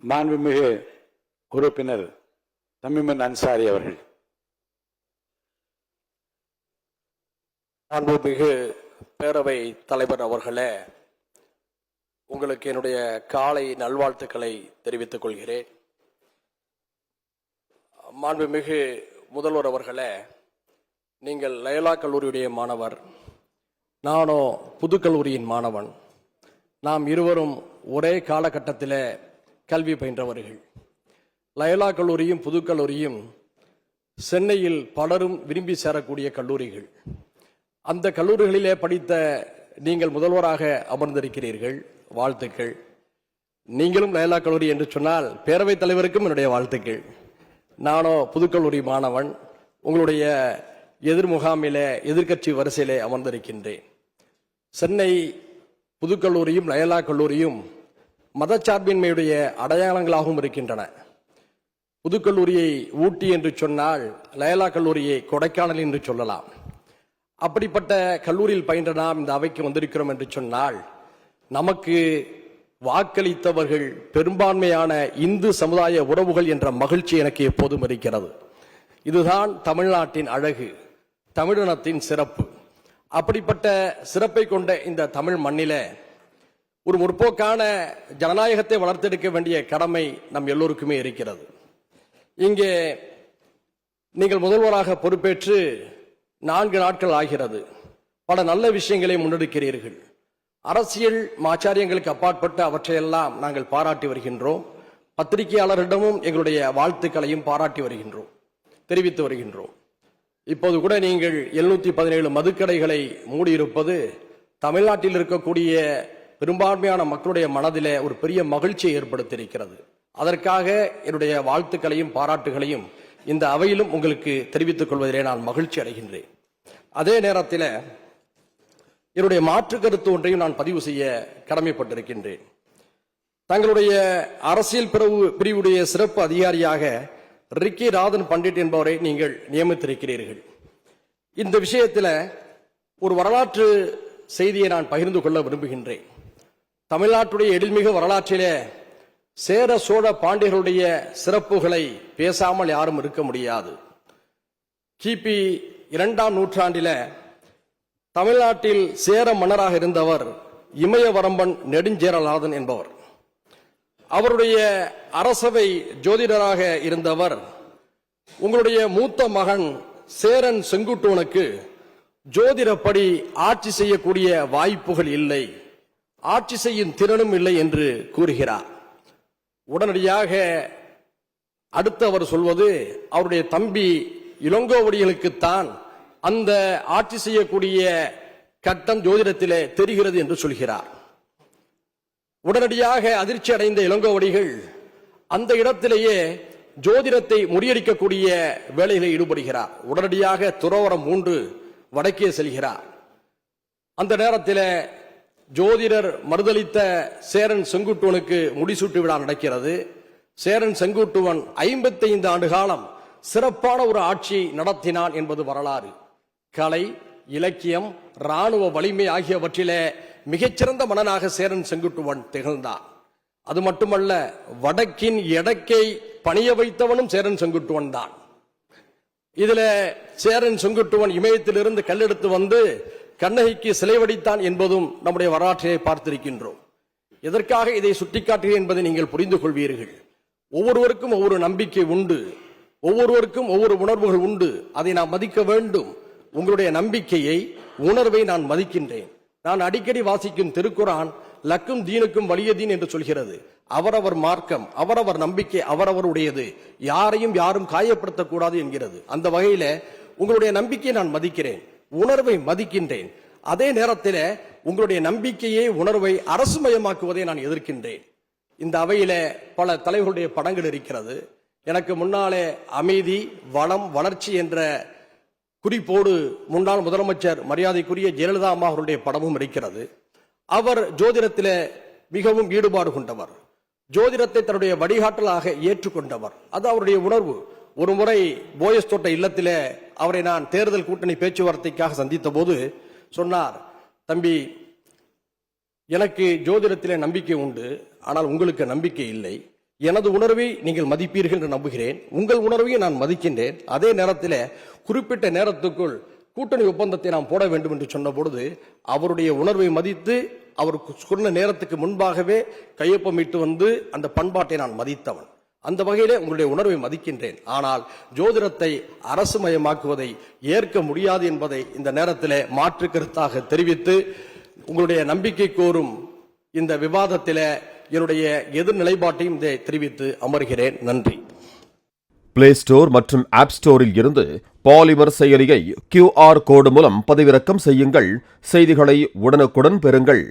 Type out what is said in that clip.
மாண்புமிகு உறுப்பினர் தமீமுன் அன்சாரி அவர்கள். மாண்புமிகு பேரவை தலைவர் அவர்களே, உங்களுக்கு என்னுடைய காலை நல்வாழ்த்துக்களை தெரிவித்துக் கொள்கிறேன். மாண்புமிகு முதல்வர் அவர்களே, நீங்கள் லயோலா கல்லூரியுடைய மாணவர், நானோ புதுக்கல்லூரியின் மாணவன். நாம் இருவரும் ஒரே காலகட்டத்தில் கல்வி பயின்றவர்கள். லயோலா கல்லூரியும் புதுக்கல்லூரியும் சென்னையில் பலரும் விரும்பி சேரக்கூடிய கல்லூரிகள். அந்த கல்லூரிகளிலே படித்த நீங்கள் முதல்வராக அமர்ந்திருக்கிறீர்கள், வாழ்த்துக்கள். நீங்களும் லயோலா கல்லூரி என்று சொன்னால் பேரவைத் தலைவருக்கும் என்னுடைய வாழ்த்துக்கள். நானோ புதுக்கல்லூரி மாணவன், உங்களுடைய எதிர்முகாமிலே எதிர்க்கட்சி வரிசையிலே அமர்ந்திருக்கின்றேன். சென்னை புதுக்கல்லூரியும் லயோலா கல்லூரியும் மதச்சார்பின்மையுடைய அடையாளங்களாகவும் இருக்கின்றன. புதுக்கல்லூரியை ஊட்டி என்று சொன்னால் லயோலா கல்லூரியை கொடைக்கானல் என்று சொல்லலாம். அப்படிப்பட்ட கல்லூரியில் பயின்ற நாம் இந்த அவைக்கு வந்திருக்கிறோம் என்று சொன்னால், நமக்கு வாக்களித்தவர்கள் பெரும்பான்மையான இந்து சமுதாய உறவுகள் என்ற மகிழ்ச்சி எனக்கு எப்போதும் இருக்கிறது. இதுதான் தமிழ்நாட்டின் அழகு, தமிழினத்தின் சிறப்பு. அப்படிப்பட்ட சிறப்பை கொண்ட இந்த தமிழ் மண்ணில ஒரு முற்போக்கான ஜனநாயகத்தை வளர்த்தெடுக்க வேண்டிய கடமை நம் எல்லோருக்குமே இருக்கிறது. இங்கே நீங்கள் முதல்வராக பொறுப்பேற்று 4 நாட்கள் ஆகிறது. பல நல்ல விஷயங்களை முன்னெடுக்கிறீர்கள். அரசியல் ஆச்சாரியங்களுக்கு அப்பாற்பட்டு அவற்றையெல்லாம் நாங்கள் பாராட்டி வருகின்றோம். பத்திரிகையாளர்களிடமும் எங்களுடைய வாழ்த்துக்களையும் பாராட்டி வருகின்றோம், தெரிவித்து வருகின்றோம். இப்போது கூட நீங்கள் 717 மதுக்கடைகளை மூடியிருப்பது தமிழ்நாட்டில் இருக்கக்கூடிய பெரும்பான்மையான மக்களுடைய மனதிலே ஒரு பெரிய மகிழ்ச்சியை ஏற்படுத்தியிருக்கிறது. அதற்காக என்னுடைய வாழ்த்துக்களையும் பாராட்டுகளையும் இந்த அவையிலும் உங்களுக்கு தெரிவித்துக் கொள்வதிலே நான் மகிழ்ச்சி அடைகின்றேன். அதே நேரத்தில் என்னுடைய மாற்று கருத்து ஒன்றையும் நான் பதிவு செய்ய கடமைப்பட்டிருக்கின்றேன். தங்களுடைய அரசியல் பிரிவுடைய சிறப்பு அதிகாரியாக ரிக்கி ராதன் பண்டிட் என்பவரை நீங்கள் நியமித்திருக்கிறீர்கள். இந்த விஷயத்தில் ஒரு வரலாற்று செய்தியை நான் பகிர்ந்து கொள்ள விரும்புகின்றேன். தமிழ்நாட்டுடைய எழில்மிகு வரலாற்றிலே சேர சோழ பாண்டியர்களுடைய சிறப்புகளை பேசாமல் யாரும் இருக்க முடியாது. கிபி 2ஆம் நூற்றாண்டில தமிழ்நாட்டில் சேர மன்னராக இருந்தவர் இமயவரம்பன் நெடுஞ்சேரலாதன் என்பவர். அவருடைய அரசவை ஜோதிடராக இருந்தவர் உங்களுடைய மூத்த மகன் சேரன் செங்குட்டுவனுக்கு ஜோதிடப்படி ஆட்சி செய்யக்கூடிய வாய்ப்புகள் இல்லை, ஆட்சி செய்யும் திறனும் இல்லை என்று கூறுகிறார். உடனடியாக அடுத்து அவர் சொல்வது, அவருடைய தம்பி இளங்கோவடிகளுக்குத்தான் அந்த ஆட்சி செய்யக்கூடிய கட்டம் ஜோதிடத்திலே தெரிகிறது என்று சொல்கிறார். உடனடியாக அதிர்ச்சி அடைந்த இளங்கோவடிகள் அந்த இடத்திலேயே ஜோதிடத்தை முறியடிக்கக்கூடிய வேலைகளில் ஈடுபடுகிறார். உடனடியாக துறவரம் 3 வடக்கே செல்கிறார். அந்த நேரத்தில் ஜோதிடர் மறுதளித்த சேரன் செங்குட்டுவனுக்கு முடிசூட்டு விழா நடக்கிறது. சேரன் செங்குட்டுவன் 55 ஆண்டு காலம் சிறப்பான ஒரு ஆட்சி நடத்தினான் என்பது வரலாறு. கலை, இலக்கியம், இராணுவ வலிமை ஆகியவற்றிலே மிகச்சிறந்த மன்னனாக சேரன் செங்குட்டுவன் திகழ்ந்தான். அது மட்டுமல்ல, வடக்கின் எடக்கை பணிய வைத்தவனும் சேரன் செங்குட்டுவன் தான். இதுல சேரன் செங்குட்டுவன் இமயத்திலிருந்து கல்லெடுத்து வந்து கண்ணகிக்கு சிலை வடித்தான் என்பதும் நம்முடைய வரலாற்றை பார்த்திருக்கின்றோம். எதற்காக இதை சுட்டிக்காட்டுகிறேன் என்பதை நீங்கள் புரிந்து கொள்வீர்கள். ஒவ்வொருவருக்கும் ஒவ்வொரு நம்பிக்கை உண்டு, ஒவ்வொருவருக்கும் ஒவ்வொரு உணர்வுகள் உண்டு. அதை நாம் மதிக்க வேண்டும். உங்களுடைய நம்பிக்கையை, உணர்வை நான் மதிக்கின்றேன். நான் அடிக்கடி வாசிக்கும் திருக்குரான் லக்கும் தீனுக்கும் வலியதீன் என்று சொல்கிறது. அவரவர் மார்க்கம், அவரவர் நம்பிக்கை அவரவருடையது, யாரையும் யாரும் காயப்படுத்தக்கூடாது என்கிறது. அந்த வகையில உங்களுடைய நம்பிக்கையை நான் மதிக்கிறேன், உணர்வை மதிக்கின்றேன். அதே நேரத்தில் உங்களுடைய நம்பிக்கையை, உணர்வை அரசுமயமாக்குவதை நான் எதிர்க்கின்றேன். இந்த அவையில பல தலைவர்களுடைய படங்கள் இருக்கிறது. எனக்கு முன்னாலே அமைதி, வளம், வளர்ச்சி என்ற குறிப்போடு முன்னாள் முதலமைச்சர் மரியாதைக்குரிய ஜெயலலிதா அம்மா அவருடைய படமும் இருக்கிறது. அவர் ஜோதிடத்திலே மிகவும் ஈடுபாடு கொண்டவர், ஜோதிடத்தை தன்னுடைய வழிகாட்டலாக ஏற்றுக்கொண்டவர். அது அவருடைய உணர்வு. ஒரு முறை போயஸ் தோட்ட இல்லத்திலே அவரை நான் தேர்தல் கூட்டணி பேச்சுவார்த்தைக்காக சந்தித்த போது சொன்னார், தம்பி, எனக்கு ஜோதிடத்திலே நம்பிக்கை உண்டு, ஆனால் உங்களுக்கு நம்பிக்கை இல்லை. எனது உணர்வை நீங்கள் மதிப்பீர்கள் என்று நம்புகிறேன். உங்கள் உணர்வையும் நான் மதிக்கின்றேன். அதே நேரத்தில் குறிப்பிட்ட நேரத்துக்குள் கூட்டணி ஒப்பந்தத்தை நாம் போட வேண்டும் என்று சொன்ன பொழுது அவருடைய உணர்வை மதித்து அவருக்கு சொன்ன நேரத்துக்கு முன்பாகவே கையொப்பமிட்டு வந்து அந்த பண்பாட்டை நான் மதித்தவன். அந்த வகையிலே உங்களுடைய உணர்வை மதிக்கின்றேன். ஆனால் ஜோதிடத்தை அரசுமயமாக்குவதை ஏற்க முடியாது என்பதை இந்த நேரத்தில் மாற்று கருத்தாக தெரிவித்து உங்களுடைய நம்பிக்கை கோரும் இந்த விவாதத்தில் என்னுடைய எதிர்நிலைப்பாட்டையும் தெரிவித்து அமர்கிறேன். நன்றி. பிளே ஸ்டோர் மற்றும் ஆப் ஸ்டோரில் இருந்து பாலிமர் செயலியை QR கோடு மூலம் பதிவிறக்கம் செய்யுங்கள். செய்திகளை உடனுக்குடன் பெறுங்கள்.